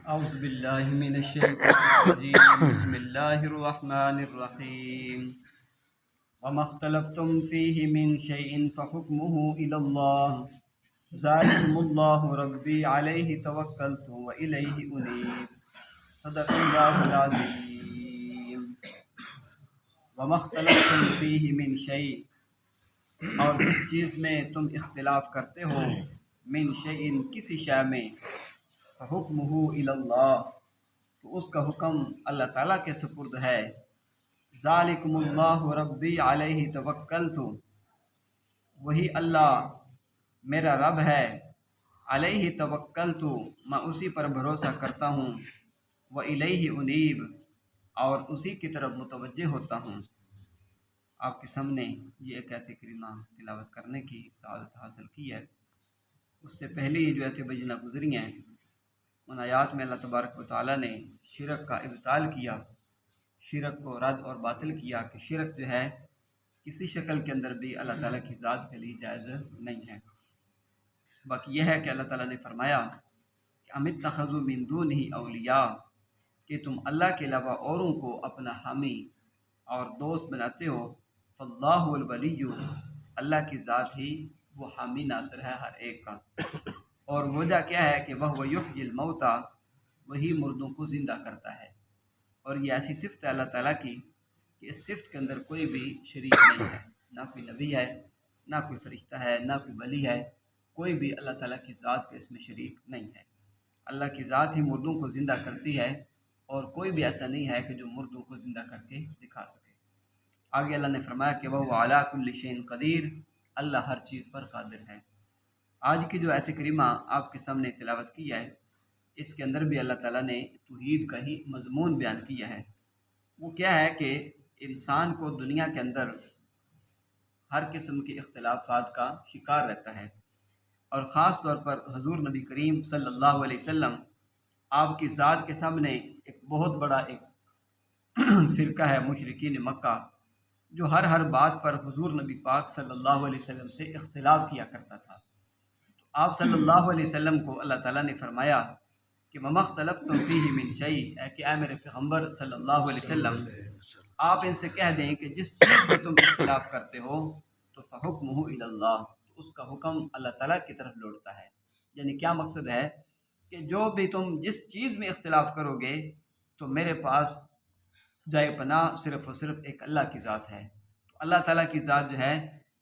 أعوذ بالله من الشيطان الرجيم بسم الله الرحمن الرحيم وما اختلفتم فيه من شيء فحكمه إلى الله ذلكم الله ربي عليه توكلت وإليه أنيب صدق الله العظيم وما اختلفتم فيه من شيء اور جس چیز میں تم اختلاف کرتے ہو من شیء کسی شے میں فحکمہ الی اللہ تو اس کا حکم اللہ تعالیٰ کے سپرد ہے ذالکم اللہ ربی علیہ توکلت وہی اللہ میرا رب ہے علیہ توکلت میں اسی پر بھروسہ کرتا ہوں وإلیہ انیب اور اسی کی طرف متوجہ ہوتا ہوں۔ آپ کے سامنے یہ ایک آیت کریمہ تلاوت کرنے کی سعادت حاصل کی ہے۔ اس سے پہلے جو آیت بینہ گزری ہیں ان آیات میں اللہ تبارک و تعالیٰ نے شرک کا ابطال کیا، شرک کو رد اور باطل کیا کہ شرک جو ہے کسی شکل کے اندر بھی اللہ تعالیٰ کی ذات کے لیے جائز نہیں ہے۔ باقی یہ ہے کہ اللہ تعالیٰ نے فرمایا کہ ام اتخذوا من دونہ اولیاء کہ تم اللہ کے علاوہ اوروں کو اپنا حامی اور دوست بناتے ہو، فاللہ الولی اللہ کی ذات ہی وہ حامی ناصر ہے ہر ایک کا، اور وجہ کیا ہے کہ وہ یحیی الموتیٰ وہی مردوں کو زندہ کرتا ہے۔ اور یہ ایسی صفت ہے اللہ تعالیٰ کی کہ اس صفت کے اندر کوئی بھی شریک نہیں ہے، نہ کوئی نبی ہے، نہ کوئی فرشتہ ہے، نہ کوئی ولی ہے، کوئی بھی اللہ تعالیٰ کی ذات کے اس میں شریک نہیں ہے۔ اللہ کی ذات ہی مردوں کو زندہ کرتی ہے اور کوئی بھی ایسا نہیں ہے کہ جو مردوں کو زندہ کر کے دکھا سکے۔ آگے اللہ نے فرمایا کہ وہ علی کل شیء قدیر اللہ ہر چیز پر قادر ہے۔ آج کی جو آیت کریمہ آپ کے سامنے تلاوت کی ہے اس کے اندر بھی اللہ تعالیٰ نے توحید کا ہی مضمون بیان کیا ہے۔ وہ کیا ہے کہ انسان کو دنیا کے اندر ہر قسم کے اختلافات کا شکار رہتا ہے، اور خاص طور پر حضور نبی کریم صلی اللہ علیہ وسلم آپ کی ذات کے سامنے ایک بہت بڑا ایک فرقہ ہے مشرکین مکہ جو ہر بات پر حضور نبی پاک صلی اللہ علیہ وسلم سے اختلاف کیا کرتا تھا۔ تو آپ صلی اللہ علیہ وسلم کو اللہ تعالیٰ نے فرمایا کہ وما اختلفتم فیہ من شیء، کہ اے میرے پیغمبر صلی اللہ علیہ وسلم آپ ان سے کہہ دیں کہ جس چیز میں تم اختلاف کرتے ہو تو فحکمہ الی اللہ، تو اس کا حکم اللہ تعالیٰ کی طرف لوٹتا ہے۔ یعنی کیا مقصد ہے کہ جو بھی تم جس چیز میں اختلاف کرو گے تو میرے پاس جائے پناہ صرف اور صرف ایک اللہ کی ذات ہے، تو اللہ تعالیٰ کی ذات جو ہے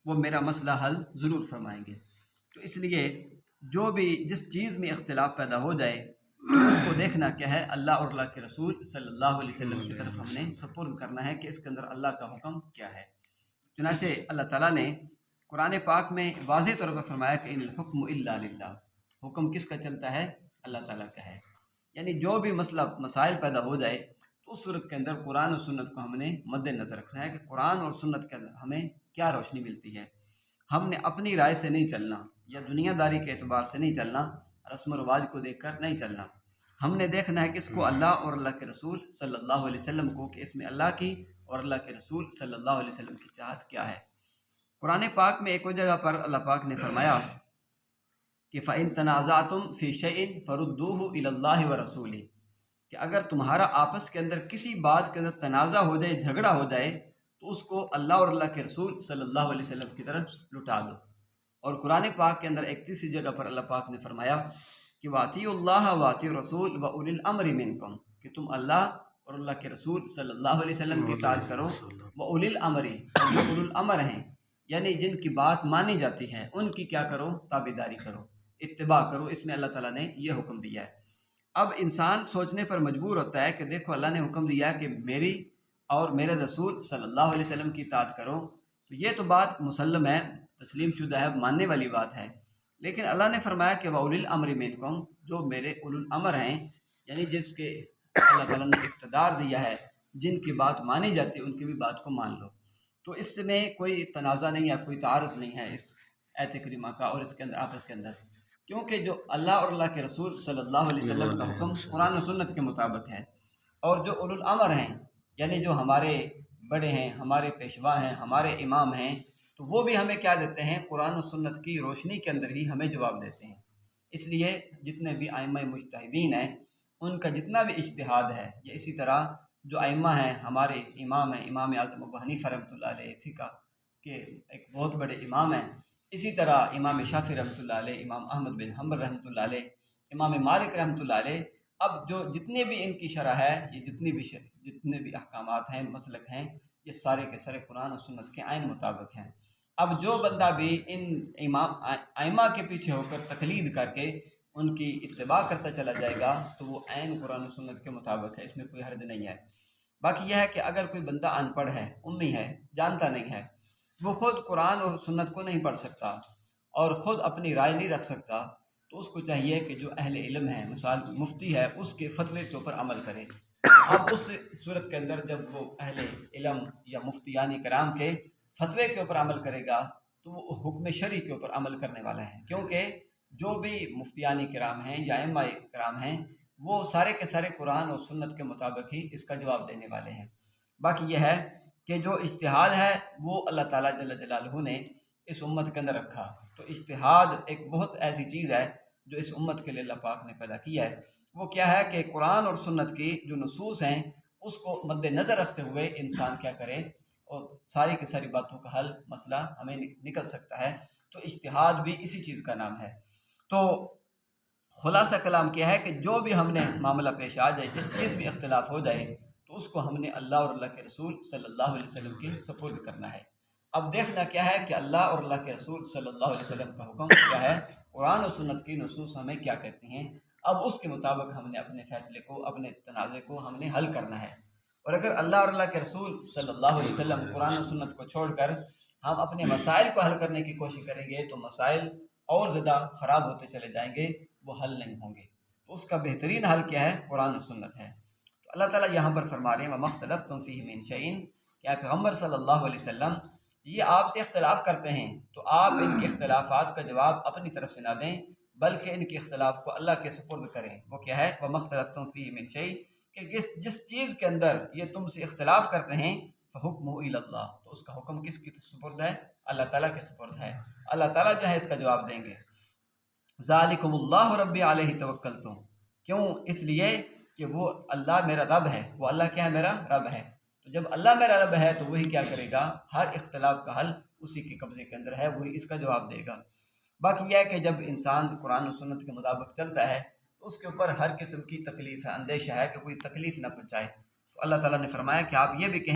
وہ میرا مسئلہ حل ضرور فرمائیں گے۔ تو اس لیے جو بھی جس چیز میں اختلاف پیدا ہو جائے تو اس کو دیکھنا کیا ہے، اللہ اور اللہ کے رسول صلی اللہ علیہ وسلم کی طرف ہم نے سپرد کرنا ہے کہ اس کے اندر اللہ کا حکم کیا ہے۔ چنانچہ اللہ تعالیٰ نے قرآن پاک میں واضح طور پر فرمایا کہ ان الحکم الا للہ، حکم کس کا چلتا ہے؟ اللہ تعالیٰ کا ہے۔ یعنی جو بھی مسائل پیدا ہو جائے تو اس صورت کے اندر قرآن اور سنت کو ہم نے مد نظر رکھنا ہے کہ قرآن اور سنت کے اندر ہمیں کیا روشنی ملتی ہے۔ ہم نے اپنی رائے سے نہیں چلنا یا دنیا داری کے اعتبار سے نہیں چلنا، رسم و رواج کو دیکھ کر نہیں چلنا۔ ہم نے دیکھنا ہے کہ اس کو اللہ اور اللہ کے رسول صلی اللہ علیہ وسلم کو کہ اس میں اللہ کی اور اللہ کے رسول صلی اللہ علیہ وسلم کی چاہت کیا ہے۔ قرآن پاک میں ایک اور جگہ پر اللہ پاک نے فرمایا کہ فَإِن تَنَازَعْتُمْ فِي شَيْءٍ فَرُدُّوهُ إِلَى اللَّهِ وَرَسُولِهِ، کہ اگر تمہارا آپس کے اندر کسی بات کے اندر تنازع ہو جائے، جھگڑا ہو جائے، تو اس کو اللہ اور اللہ کے رسول صلی اللہ علیہ وسلم کی طرف لٹا دو۔ اور قرآن پاک کے اندر ایک تیسری جگہ پر اللہ پاک نے فرمایا کہ وَأَطِيعُوا اللَّهَ وَأَطِيعُوا الرَّسُولَ وَأُولِي الْأَمْرِ مِنكُمْ، کہ تم اللہ اور اللہ کے رسول صلی اللہ علیہ وسلم کی اطاعت کرو، وَأُولِي الْأَمْرِ، اور جو اولو الامر ہیں یعنی جن کی بات مانی جاتی ہے ان کی کیا کرو؟ تابعداری کرو، اتباع کرو۔ اس میں اللہ تعالیٰ نے یہ حکم دیا ہے۔ اب انسان سوچنے پر مجبور ہوتا ہے کہ دیکھو اللہ نے حکم دیا کہ میری اور میرے رسول صلی اللہ علیہ وسلم کی اطاعت کرو، تو یہ تو بات مسلم ہے، تسلیم شدہ ہے، ماننے والی بات ہے، لیکن اللہ نے فرمایا کہ وَأُولِي الْأَمْرِ مِنكُمْ، جو میرے اولو الامر ہیں یعنی جس کے اللہ تعالیٰ نے اقتدار دیا ہے، جن کی بات مانی جاتی ہے ان کی بھی بات کو مان لو۔ تو اس میں کوئی تنازع نہیں ہے، کوئی تعارض نہیں ہے اس آیت کریمہ کا اور اس کے اندر آپس کے اندر، کیونکہ جو اللہ اور اللہ کے رسول صلی اللہ علیہ وسلم کا حکم قرآن و سنت کے مطابق ہے، اور جو اولو الامر ہیں یعنی جو ہمارے بڑے ہیں، ہمارے پیشوا ہیں، ہمارے امام ہیں، تو وہ بھی ہمیں کیا دیتے ہیں؟ قرآن و سنت کی روشنی کے اندر ہی ہمیں جواب دیتے ہیں۔ اس لیے جتنے بھی ائمہ مجتہدین ہیں ان کا جتنا بھی اجتہاد ہے، یہ اسی طرح جو ائمہ ہیں، ہمارے امام ہیں، امام اعظم ابو حنیفہ رحمۃ اللہ علیہ فقہ کے ایک بہت بڑے امام ہیں، اسی طرح امام شافعی رحمۃ اللہ علیہ، امام احمد بن حنبل رحمۃ اللہ علیہ، امام مالک رحمۃ اللہ علیہ، اب جو جتنے بھی ان کی شرح ہے، یہ جتنے بھی احکامات ہیں، مسلک ہیں، یہ سارے کے سارے قرآن و سنت کے عین مطابق ہیں۔ اب جو بندہ بھی ان امام ائمہ کے پیچھے ہو کر تقلید کر کے ان کی اتباع کرتا چلا جائے گا تو وہ عین قرآن و سنت کے مطابق ہے، اس میں کوئی حرج نہیں ہے۔ باقی یہ ہے کہ اگر کوئی بندہ ان پڑھ ہے، امی ہے، جانتا نہیں ہے، وہ خود قرآن اور سنت کو نہیں پڑھ سکتا اور خود اپنی رائے نہیں رکھ سکتا، تو اس کو چاہیے کہ جو اہل علم ہے، مثال مفتی ہے، اس کے فتوے کے اوپر عمل کرے۔ اب اس صورت کے اندر جب وہ اہل علم یا مفتیان کرام کے فتوے کے اوپر عمل کرے گا تو وہ حکم شرعی کے اوپر عمل کرنے والا ہے، کیونکہ جو بھی مفتیان کرام ہیں یا ائمہ کرام ہیں وہ سارے کے سارے قرآن اور سنت کے مطابق ہی اس کا جواب دینے والے ہیں۔ باقی یہ ہے کہ جو اجتہاد ہے وہ اللہ تعالیٰ جل جلالہ نے اس امت کے اندر رکھا، تو اجتہاد ایک بہت ایسی چیز ہے جو اس امت کے لیے اللہ پاک نے پیدا کیا ہے۔ وہ کیا ہے کہ قرآن اور سنت کی جو نصوص ہیں اس کو مد نظر رکھتے ہوئے انسان کیا کرے اور ساری کی ساری باتوں کا حل مسئلہ ہمیں نکل سکتا ہے۔ تو اجتہاد بھی اسی چیز کا نام ہے۔ تو خلاصہ کلام کیا ہے کہ جو بھی ہم نے معاملہ پیش آ جائے، جس چیز میں اختلاف ہو جائے، تو اس کو ہم نے اللہ اور اللہ کے رسول صلی اللہ علیہ وسلم کے سپرد کرنا ہے۔ اب دیکھنا کیا ہے کہ اللہ اور اللہ کے رسول صلی اللہ علیہ وسلم کا حکم کیا ہے، قرآن و سنت کی نصوص ہمیں کیا کہتی ہیں، اب اس کے مطابق ہم نے اپنے فیصلے کو، اپنے تنازع کو ہم نے حل کرنا ہے۔ اور اگر اللہ اور اللہ کے رسول صلی اللہ علیہ وسلم قرآن و سنت کو چھوڑ کر ہم اپنے مسائل کو حل کرنے کی کوشش کریں گے تو مسائل اور زیادہ خراب ہوتے چلے جائیں گے، وہ حل نہیں ہوں گے۔ تو اس کا بہترین حل کیا ہے؟ قرآن و سنت ہے۔ تو اللہ تعالیٰ یہاں پر فرما رہے ہیں وَمَا اخْتَلَفْتُمْ فِيهِ مِنْ شَيْءٍ، کہ آپ پیغمبر صلی اللہ علیہ وسلم یہ آپ سے اختلاف کرتے ہیں تو آپ ان کے اختلافات کا جواب اپنی طرف سے نہ دیں، بلکہ ان کے اختلاف کو اللہ کے سپرد کریں۔ وہ کیا ہے؟ وَمَا اخْتَلَفْتُمْ فِيهِ مِنْ شَيْءٍ، کہ جس چیز کے اندر یہ تم سے اختلاف کرتے ہیں فَحُكْمُهُ إِلَى اللَّهِ، تو اس کا حکم کس کی سپرد ہے؟ اللہ تعالیٰ کے سپرد ہے۔ اللہ تعالیٰ جو ہے اس کا جواب دیں گے۔ ذالکم اللہ ربی علیہ توکلتم، کیوں؟ اس لیے کہ وہ اللہ میرا رب ہے، وہ اللہ کیا ہے؟ میرا رب ہے۔ تو جب اللہ میرا رب ہے تو وہی کیا کرے گا؟ ہر اختلاف کا حل اسی کے قبضے کے اندر ہے، وہی اس کا جواب دے گا۔ باقی یہ ہے کہ جب انسان قرآن و سنت کے مطابق چلتا ہے تو اس کے اوپر ہر قسم کی تکلیف ہے، اندیشہ ہے کہ کوئی تکلیف نہ پہنچائے۔ تو اللہ تعالیٰ نے فرمایا کہ آپ یہ بھی کہیں